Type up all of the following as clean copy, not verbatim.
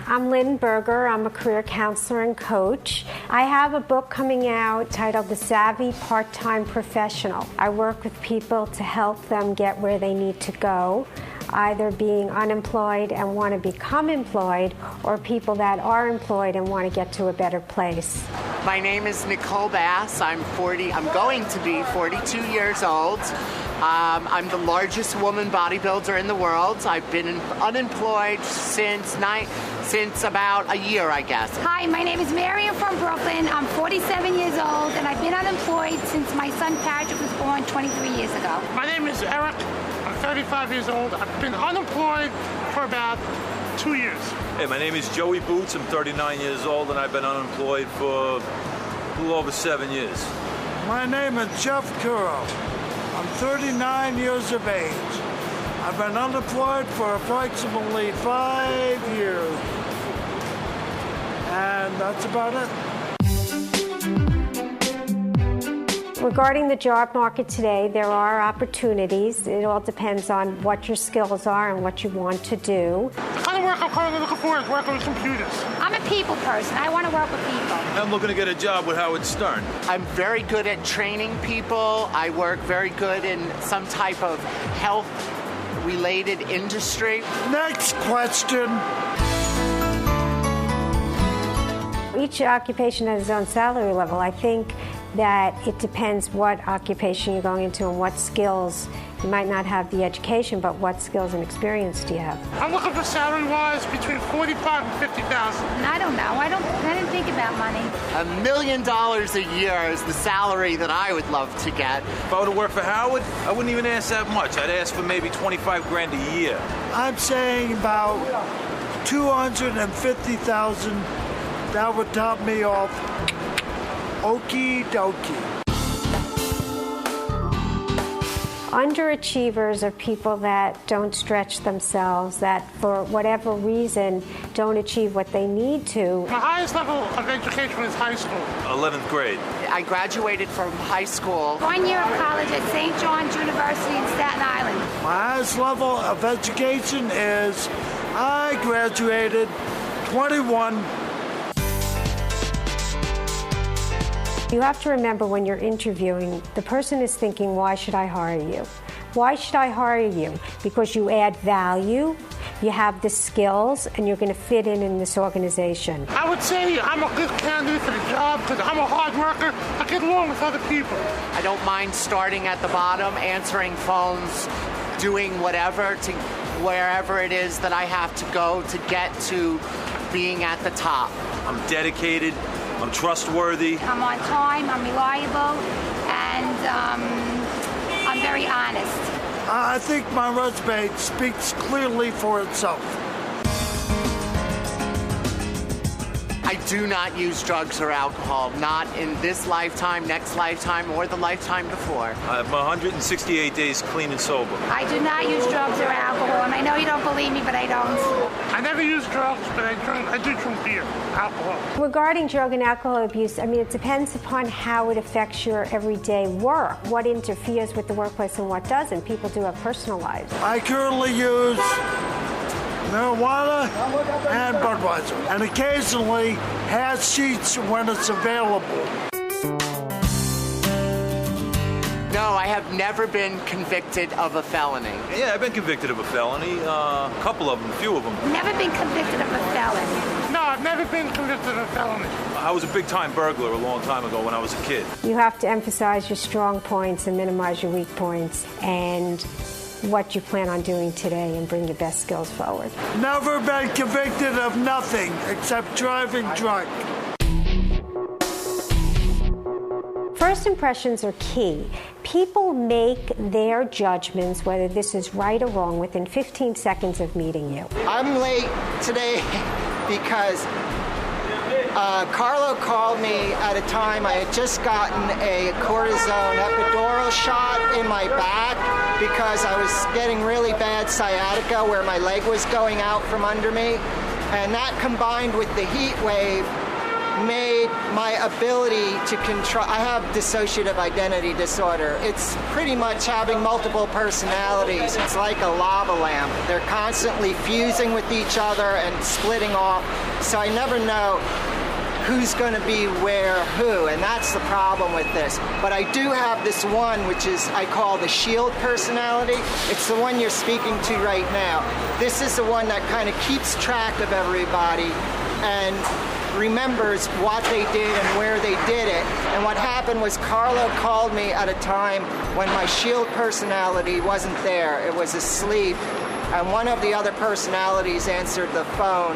I'm Lynn Berger. I'm a career counselor and coach. I have a book coming out titled The Savvy Part-Time Professional. I work with people to help them get where they need to go, either being unemployed and want to become employed, or people that are employed and want to get to a better place. My name is Nicole Bass. I'm going to be 42 years old. I'm the largest woman bodybuilder in the world. I've been unemployed since about a year, I guess. Hi, my name is Mary. I'm from Brooklyn. I'm 47 years old, and I've been unemployed since my son Patrick was born 23 years ago. My name is Eric. I'm 35 years old. I've been unemployed for about 2 years. Hey, my name is Joey Boots. I'm 39 years old, and I've been unemployed for a little over 7 years. My name is Jeff Curro. I'm 39 years of age. I've been unemployed for approximately 5 years. And that's about it. Regarding the job market today, there are opportunities. It all depends on what your skills are and what you want to do. The kind of work I'm currently looking for is working with computers. I'm a people person. I want to work with people. I'm looking to get a job with Howard Stern. I'm very good at training people. I work very good in some type of health-related industry. Next question. Each occupation has its own salary level. I think that it depends what occupation you're going into and what skills. You might not have the education, but what skills and experience do you have? I'm looking for salary-wise between $45,000 and $50,000. I don't know. I didn't think about money. $1 million a year is the salary that I would love to get. If I were to work for Howard, I wouldn't even ask that much. I'd ask for maybe $25,000 a year. I'm saying about $250,000. That would top me off. Okie dokie. Underachievers are people that don't stretch themselves, that for whatever reason don't achieve what they need to. My highest level of education is high school. 11th grade. I graduated from high school. 1 year of college at St. John's University in Staten Island. My highest level of education is I graduated 21. You have to remember when you're interviewing, the person is thinking, why should I hire you? Why should I hire you? Because you add value, you have the skills, and you're going to fit in this organization. I would say I'm a good candidate for the job because I'm a hard worker. I get along with other people. I don't mind starting at the bottom, answering phones, doing whatever to wherever it is that I have to go to get to being at the top. I'm dedicated. I'm trustworthy. I'm on time, I'm reliable, and I'm very honest. I think my resume speaks clearly for itself. I do not use drugs or alcohol, not in this lifetime, next lifetime, or the lifetime before. I'm 168 days clean and sober. I do not use drugs or alcohol, and I know you don't believe me, but I don't. I never use drugs, but I do drink beer, alcohol. Regarding drug and alcohol abuse, I mean, it depends upon how it affects your everyday work, what interferes with the workplace and what doesn't. People do have personal lives. I currently use marijuana and Budweiser, and occasionally hash sheets when it's available. No, I have never been convicted of a felony. Yeah, I've been convicted of a felony. A couple of them, a few of them. Never been convicted of a felony. No, I've never been convicted of a felony. I was a big-time burglar a long time ago when I was a kid. You have to emphasize your strong points and minimize your weak points, and what you plan on doing today, and bring your best skills forward. Never been convicted of nothing except driving drunk. First impressions are key. People make their judgments, whether this is right or wrong, within 15 seconds of meeting you. I'm late today because Carlo called me at a time I had just gotten a cortisone epidural shot in my back because I was getting really bad sciatica where my leg was going out from under me. And that combined with the heat wave made my ability to control. I have dissociative identity disorder. It's pretty much having multiple personalities. It's like a lava lamp. They're constantly fusing with each other and splitting off. So I never know who's going to be where who, and that's the problem with this. But I do have this one, which is I call the shield personality. It's the one you're speaking to right now. This is the one that kind of keeps track of everybody and remembers what they did and where they did it. And what happened was Carlo called me at a time when my shield personality wasn't there. It was asleep, and one of the other personalities answered the phone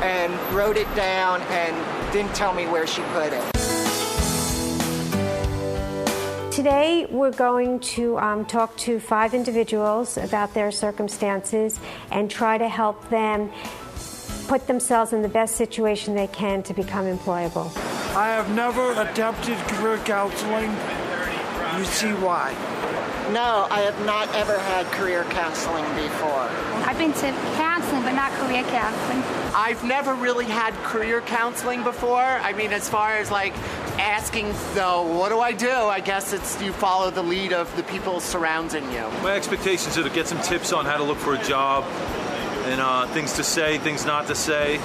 and wrote it down and didn't tell me where she put it. Today we're going to talk to 5 individuals about their circumstances and try to help them put themselves in the best situation they can to become employable. I have never attempted career counseling. You see why. No, I have not ever had career counseling before. I've been to counseling, but not career counseling. I've never really had career counseling before. I mean, as far as like asking, though, what do? I guess it's you follow the lead of the people surrounding you. My expectations are to get some tips on how to look for a job and things to say, things not to say,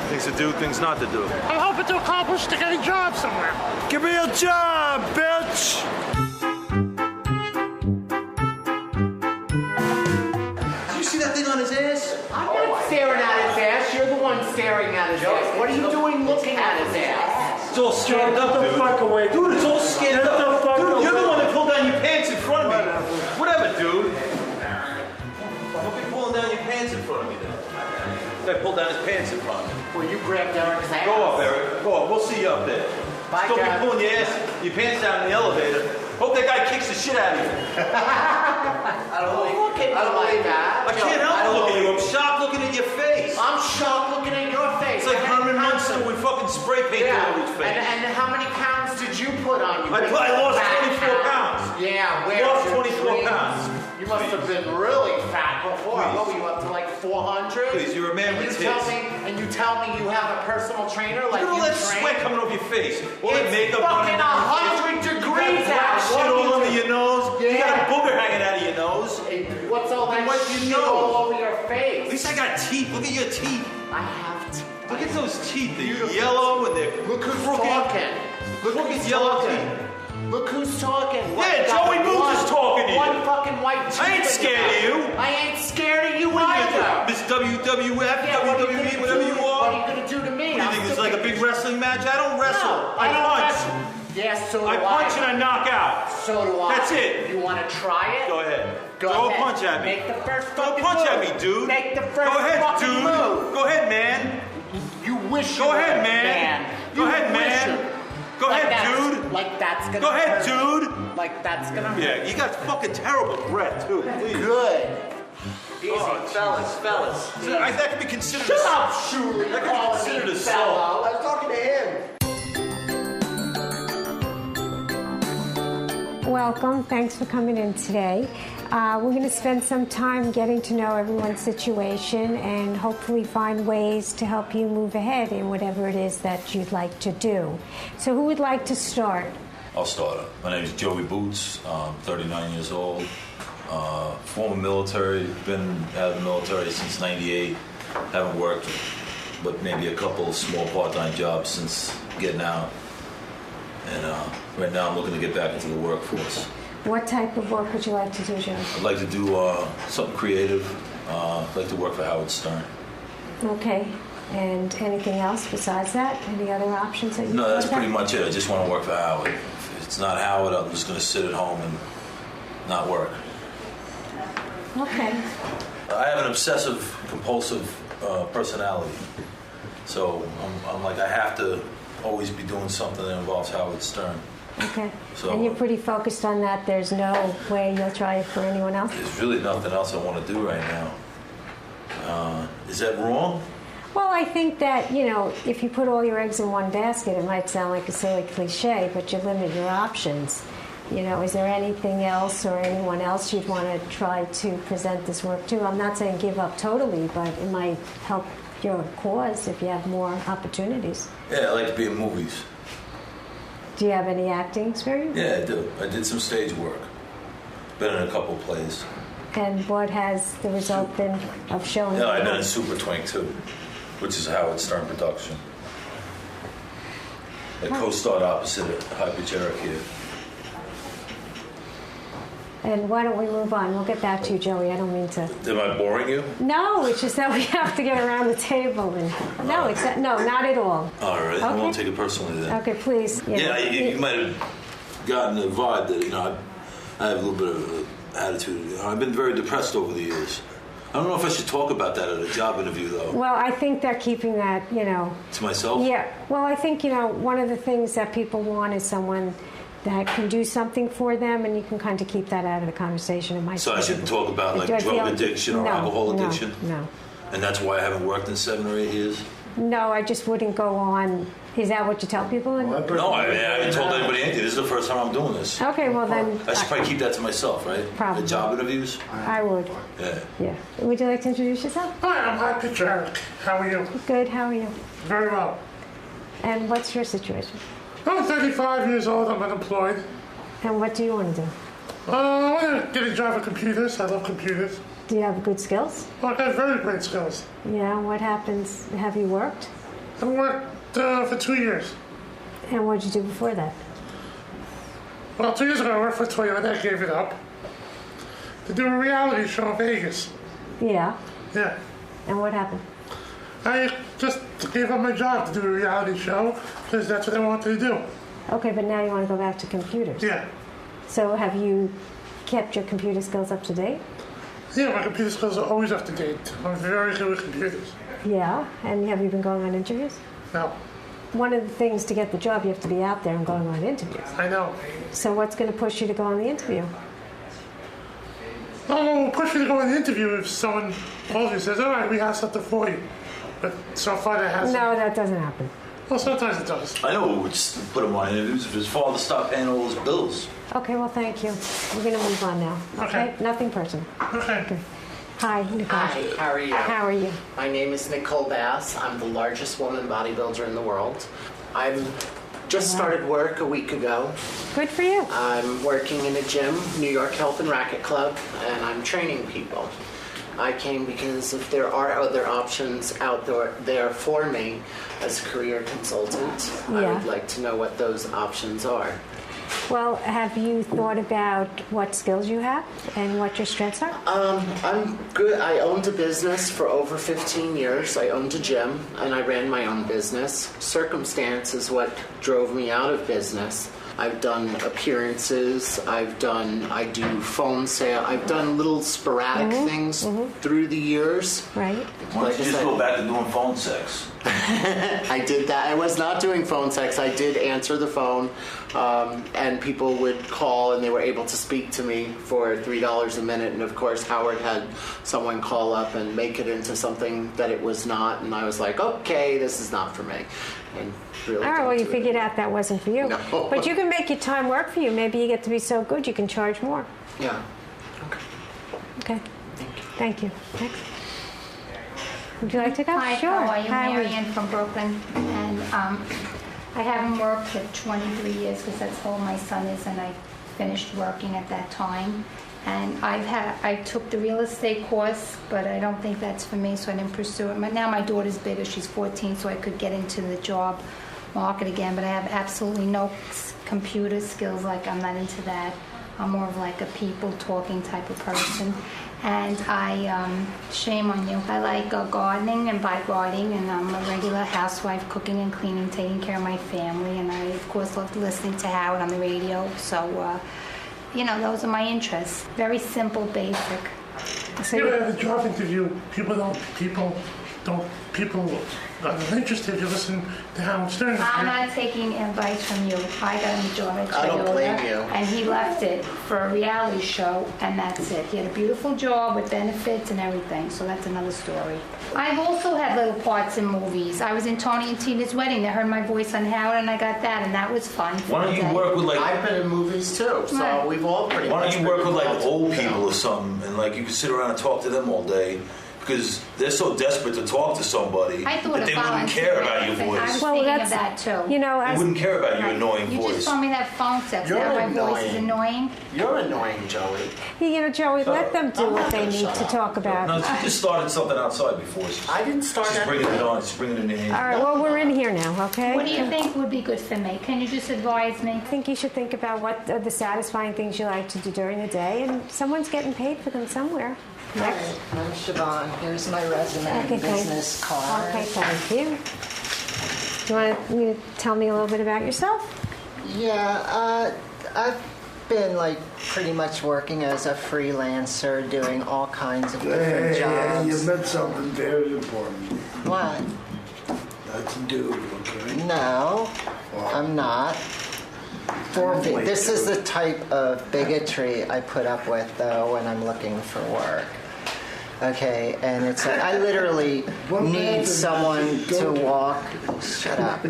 things to do, things not to do. I'm hoping to accomplish to get a job somewhere. Give me a job, bitch! That thing on his ass? I'm not staring at his ass. You're the one staring at his ass. What are you doing looking at his ass? It's all scanned up, dude. Get the fuck away. Dude, it's all scanned Get up. the fuck Dude, away. you're the one that pulled down your pants in front of me. Whatever, dude. Don't be pulling down your pants in front of me, then. This guy pulled down his pants in front of me. Well, you grabbed Eric's ass. Go up, Eric. Go up. We'll see you up there. Bye, Don't Dad. be pulling your pants down in the elevator. Hope that guy kicks the shit out of you. I don't like that. I can't help but look at you. I'm shocked looking at your face. I'm shocked looking at your face. It's like Herman Munster with fucking spray paint all over his face. And how many pounds did you put on you? I lost 24 pounds. Yeah, where? Lost 24 pounds. You must have been really fat before. What were you up to, like 400? Please, you're a man with tits. And you tell me you have a personal trainer? Like Look at all you that train? sweat coming off your face. All that It's makeup on fucking your 100 degrees out. shit all under your nose. You got a Yeah. booger hanging out of your nose. Hey, what's all that Wipe your shit nose. all over your face? At least I got teeth. Look at your teeth. I have to. Look at those teeth. They're Beautiful. yellow and they're Look who's crooked. talking. Look Crooked who's yellow talking. teeth. Look who's talking. Yeah, Got Joey Boots is talking to you. One fucking white tooth. I ain't in scared your of you. mouth. I ain't scared of you What are you either. gonna do? Miss WWF, Yeah, what are you WWE, gonna whatever do? you What are are. you gonna do to me? What do you think, it's like a big wrestling match? I don't wrestle. No, I don't punch. wrestle. Yeah, so do I punch and I knock out. So do I. That's it. You want to try it? Go ahead. Go Throw ahead. a punch at me. Make the first Throw a fucking punch move. at me, dude. Make the first Go ahead, fucking dude. move. Go ahead, man. You wish Go you ahead, were a man. Go You ahead, wish man. you- Go Like ahead, that's- dude. Like that's gonna Go ahead, hurt. dude. Like that's gonna hurt. Yeah, you got fucking terrible breath, too. Please. Good. Easy, Oh, fellas. That could be considered Shut a up, Shuli. That could be Calling considered me a fellow. assault. I was talking to him. Welcome. Thanks for coming in today. We're going to spend some time getting to know everyone's situation and hopefully find ways to help you move ahead in whatever it is that you'd like to do. So who would like to start? I'll start. My name is Joey Boots. I'm 39 years old. Former military. Been out of the military since '98. Haven't worked, but maybe a couple of small part-time jobs since getting out. And right now I'm looking to get back into the workforce. What type of work would you like to do, Joe? I'd like to do something creative. I'd like to work for Howard Stern. Okay. And anything else besides that? Any other options that you No, that's look at? pretty much it. I just want to work for Howard. If it's not Howard, I'm just going to sit at home and not work. Okay. I have an obsessive compulsive personality. So I'm like, I have to always be doing something that involves Howard Stern. Okay. So, and you're pretty focused on that. There's no way you'll try it for anyone else? There's really nothing else I want to do right now. Is that wrong? Well, I think that, you know, if you put all your eggs in one basket, it might sound like a silly cliche, but you limit your options. You know, is there anything else or anyone else you'd want to try to present this work to? I'm not saying give up totally, but it might help your cause if you have more opportunities. Yeah, I like to be in movies. Do you have any acting experience? Yeah, I do. I did some stage work. Been in a couple plays. And what has the result been of showing? Yeah, I've been in Super Twink too, which is a Howard Stern production. I co-starred opposite Hyper Cherokee. And why don't we move on? We'll get back to you, Joey. I don't mean to. Am I boring you? No, it's just that we have to get around the table. And no, not at all. All right, Okay. I won't take it personally then. Okay, please. You might have gotten the vibe that, you know, I have a little bit of an attitude. You know, I've been very depressed over the years. I don't know if I should talk about that at a job interview, though. Well, I think they're keeping that, you know. To myself? Yeah. Well, I think, you know, one of the things that people want is someone that can do something for them, and you can kind of keep that out of the conversation. It might. So I shouldn't talk about like drug addiction or alcohol addiction? No. And that's why I haven't worked in 7 or 8 years? No, I just wouldn't go on. Is that what you tell people? No, I haven't told anybody anything. This is the first time I'm doing this. Okay, well then. I should probably keep that to myself, right? Probably. The job interviews? I would. Yeah. Yeah. Would you like to introduce yourself? Hi, I'm Wack Jarek. How are you? Good, how are you? Very well. And what's your situation? I'm 35 years old. I'm unemployed. And what do you want to do? I want to get a job with computers. I love computers. Do you have good skills? Well, I have very great skills. Yeah, what happens? Have you worked? I worked for 2 years. And what did you do before that? Well, 2 years ago I worked for Toyota. I gave it up to do a reality show in Vegas. Yeah. Yeah. And what happened? I just gave up my job to do a reality show because that's what I wanted to do. Okay, but now you want to go back to computers. Yeah. So have you kept your computer skills up to date? Yeah, my computer skills are always up to date. I'm very good with computers. Yeah. And have you been going on interviews? No. One of the things to get the job, you have to be out there and going on interviews. I know. So what's going to push you to go on the interview? Oh, push me to go on the interview if someone calls me and says, all right, we have something for you. But so far that hasn't. No, that doesn't happen. Well, sometimes it does. I know who would put him on interviews if his father stopped paying all his bills. Okay, well, thank you. We're going to move on now. Okay? Nothing personal. Okay. Hi, Nicole. Hi, how are you? How are you? My name is Nicole Bass. I'm the largest woman bodybuilder in the world. I'm just started work a week ago. Good for you. I'm working in a gym, New York Health and Racket Club, and I'm training people. I came because if there are other options out there for me as a career consultant, I would like to know what those options are. Well, have you thought about what skills you have and what your strengths are? I'm good. I owned a business for over 15 years. I owned a gym and I ran my own business. Circumstance is what drove me out of business. I've done appearances. I do phone sale. I've done little sporadic things through the years. Right. Why don't you just go back to doing phone sex? I did that. I was not doing phone sex. I did answer the phone, and people would call, and they were able to speak to me for $3 a minute. And of course, Howard had someone call up and make it into something that it was not. And I was like, okay, this is not for me. And really. All right. Well, you figured out that wasn't for you. No. But you can make your time work for you. Maybe you get to be so good you can charge more. Yeah. Okay. Thank you. Next. Would you like to go? Hi, Sure. how are you? Hi, Marianne from Brooklyn. And I haven't worked for 23 years because that's how old my son is, and I finished working at that time. And I took the real estate course, but I don't think that's for me, so I didn't pursue it. Now my daughter's bigger, she's 14, so I could get into the job market again, but I have absolutely no computer skills. Like, I'm not into that. I'm more of like a people talking type of person. And shame on you, I like gardening and bike riding, and I'm a regular housewife, cooking and cleaning, taking care of my family, and I, of course, love listening to Howard on the radio. So, those are my interests. Very simple, basic. So at a job interview, people I'm interested to listen to Howard Stern. I'm not taking advice from you. I got him a job at I don't Toyota, blame you. and he left it for a reality show, and that's it. He had a beautiful job with benefits and everything, so that's another story. I've also had little parts in movies. I was in Tony and Tina's wedding. They heard my voice on Howard, and I got that, and that was fun. Why don't you work with like? I've been in movies too, so Right. we've all pretty much. Why don't you been work with like involved in old the people film. or something, and like you can sit around and talk to them all day because they're so desperate to talk to somebody I thought that of they wouldn't volunteering, care about your but I voice. was Well, thinking that's- of that too. You know, They as wouldn't care about your Right. annoying You voice. just told me that phone sex. You're Now my voice is annoying. annoying. You're annoying, Joey. you know, Joey, let them do I'm what not they gonna need shut to up. talk about. No, she just started something outside before. I didn't start She's that. bringing it on. She's bringing it in here. All right, well, we're in here now, okay? What do you think would be good for me? Can you just advise me? I think you should think about what are the satisfying things you like to do during the day, and someone's getting paid for them somewhere. Next. I'm Siobhan. Here's my resume Okay, and thanks. business card. Okay, thank you. Do you want to tell me a little bit about yourself? Yeah, I've been like pretty much working as a freelancer, doing all kinds of different jobs. You meant something very important. What? That's a dude, okay? No, I'm not. This is the type of bigotry I put up with, though, when I'm looking for work. Okay, and it's like I literally need someone to walk. Shut up.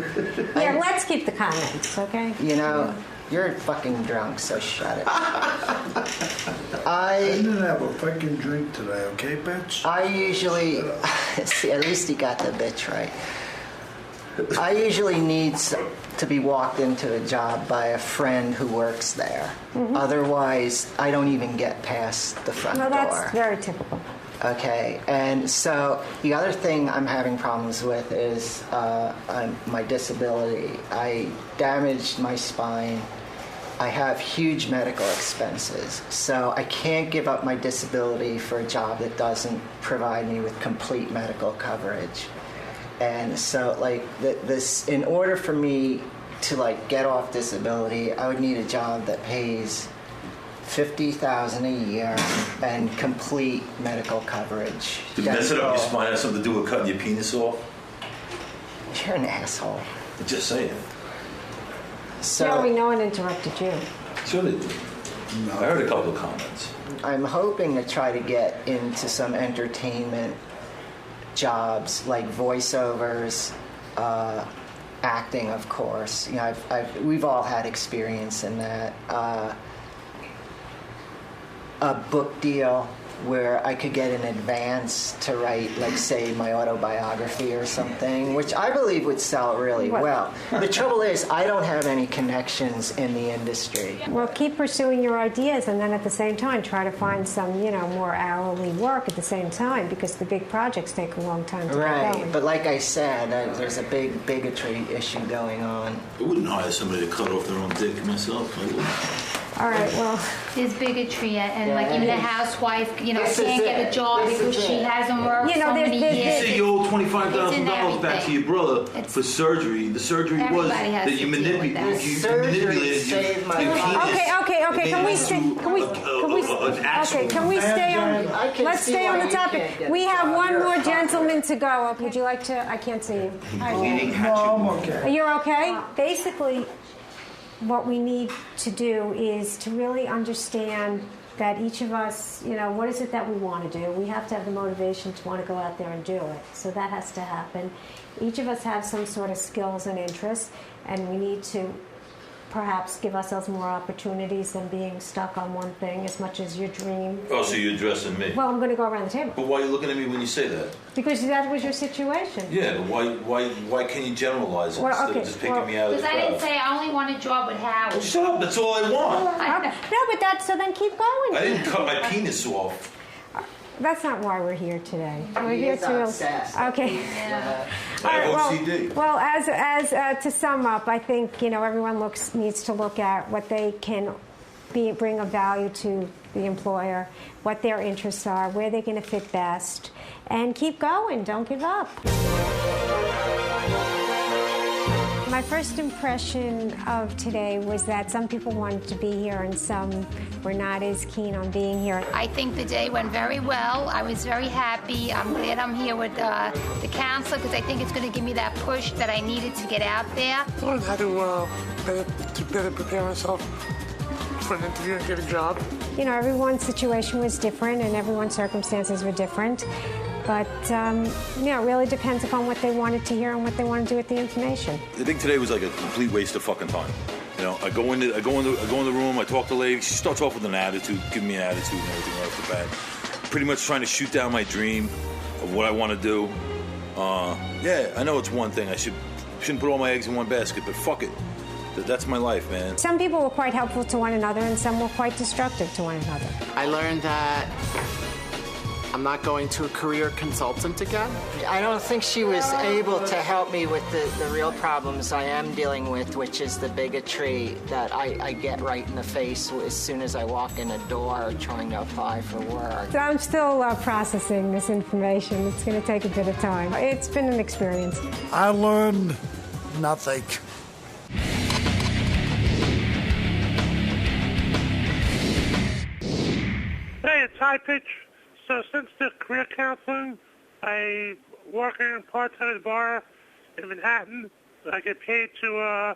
Yeah, let's keep the comments, okay? You know, you're fucking drunk, so shut it. I didn't have a fucking drink today, okay, bitch? I usually, see, at least you got the bitch right. I usually need to be walked into a job by a friend who works there. Otherwise, I don't even get past the front Well, door. that's very typical. Okay, and so the other thing I'm having problems with is my disability. I damaged my spine. I have huge medical expenses, so I can't give up my disability for a job that doesn't provide me with complete medical coverage. And so, like, this, in order for me to like get off disability, I would need a job that pays $50,000 a year and complete medical coverage. Did mess it up your Dental. spine have something to do with cutting your penis off? You're an asshole. Just saying. So Joey, no one interrupted you. Sure they did. I heard a couple of comments. I'm hoping to try to get into some entertainment jobs like voiceovers, acting, of course. You know, we've all had experience in that. A book deal where I could get an advance to write, like, say, my autobiography or something, which I believe would sell really well. The trouble is, I don't have any connections in the industry. Well, keep pursuing your ideas, and then at the same time, try to find some, more hourly work at the same time, because the big projects take a long time to get Right, going. but like I said, there's a big bigotry issue going on. I wouldn't hire somebody to cut off their own dick myself. I wouldn't. All right, well, There's bigotry, and like even the housewife, This is can't get it. a job This because is she it. hasn't worked You know, so there's- many there's- You years. say you owe It's $25,000 in back to everything. your brother It's- for surgery. The surgery was Everybody has that to you deal with that. manipulated Saved your my penis. life. okay. Can we stay? An actual Can we stay on? I can Let's see stay on why the you can't topic. get We a have job. one You're more a fucker. gentleman to go. Would you like to? I can't see you. Hi. No, I'm okay. You're okay? Basically, what we need to do is to really understand that each of us, what is it that we want to do? We have to have the motivation to want to go out there and do it. So that has to happen. Each of us have some sort of skills and interests, and we need to perhaps give ourselves more opportunities than being stuck on one thing as much as your dream. Oh, so you're addressing me. Well, I'm going to go around the table. But why are you looking at me when you say that? Because that was your situation. Yeah, but why can't you generalize it Well, instead okay, of just picking well, me out of the Because I didn't crowd? say I only want a job with Howard. Shut up, that's all I want. No, but so then keep going. I didn't cut my penis off. That's not why we're here today. We're He here is to obsessed. Okay. I have OCD. Well, as to sum up, I think everyone needs to look at what they can bring of value to the employer, what their interests are, where they're going to fit best, and keep going. Don't give up. My first impression of today was that some people wanted to be here and some were not as keen on being here. I think the day went very well. I was very happy. I'm glad I'm here with the counselor because I think it's going to give me that push that I needed to get out there. I learned how to better prepare myself for an interview and get a job. You know, everyone's situation was different and everyone's circumstances were different. But, you know, it really depends upon what they wanted to hear and what they want to do with the information. I think today was like a complete waste of fucking time. You know, I go in the room, I talk to the lady, she starts off with an attitude, giving me an attitude and everything right off the bat. Pretty much trying to shoot down my dream of what I want to do. Yeah, I know it's one thing, I shouldn't put all my eggs in one basket, but fuck it. That's my life, man. Some people were quite helpful to one another and some were quite destructive to one another. I learned that I'm not going to a career consultant again. I don't think she was able to help me with the real problems I am dealing with, which is the bigotry that I get right in the face as soon as I walk in a door trying to apply for work. So I'm still processing this information. It's going to take a bit of time. It's been an experience. I learned nothing. Hey, it's High Pitch. So since the career counseling, I work in part-time at a bar in Manhattan. I get paid to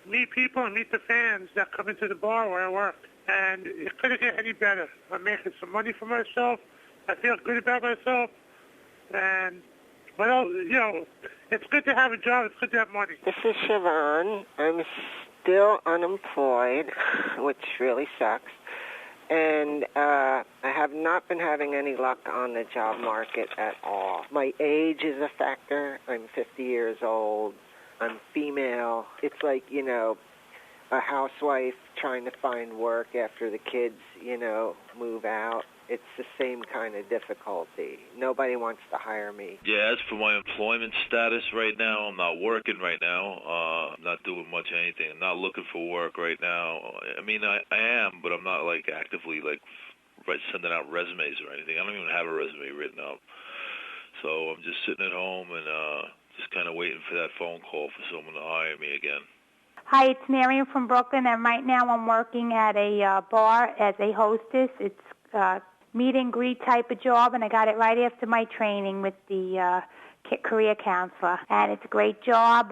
meet people and meet the fans that come into the bar where I work. And it couldn't get any better. I'm making some money for myself. I feel good about myself. And, well, you know, it's good to have a job. It's good to have money. This is Siobhan. I'm still unemployed, which really sucks. And I have not been having any luck on the job market at all. My age is a factor. I'm 50 years old. I'm female. It's like, you know, a housewife trying to find work after the kids, you know, move out. It's the same kind of difficulty. Nobody wants to hire me. Yeah, as for my employment status right now, I'm not working right now. I'm not doing much of anything. I'm not looking for work right now. I mean, I am, but I'm not, like, actively, like, sending out resumes or anything. I don't even have a resume written up. So I'm just sitting at home and just kind of waiting for that phone call for someone to hire me again. Hi, it's Marion from Brooklyn, and right now I'm working at a bar as a hostess. It's meet and greet type of job, and I got it right after my training with the career counselor, and it's a great job.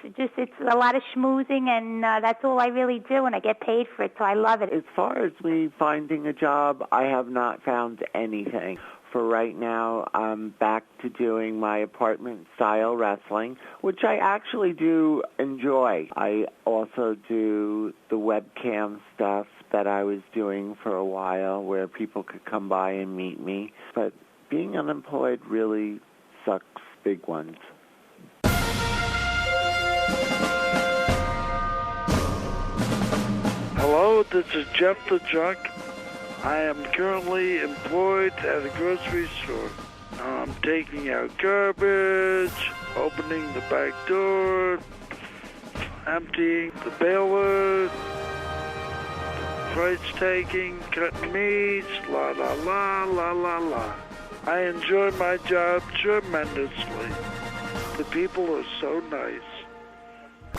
It's a lot of schmoozing, and that's all I really do, and I get paid for it, so I love it. As far as me finding a job, I have not found anything. For right now, I'm back to doing my apartment-style wrestling, which I actually do enjoy. I also do the webcam stuff that I was doing for a while where people could come by and meet me. But being unemployed really sucks big ones. Hello, this is Jeff the Drunk. I am currently employed at a grocery store. I'm taking out garbage, opening the back door, emptying the baler, price taking, cutting meats, la la la la la la. I enjoy my job tremendously. The people are so nice.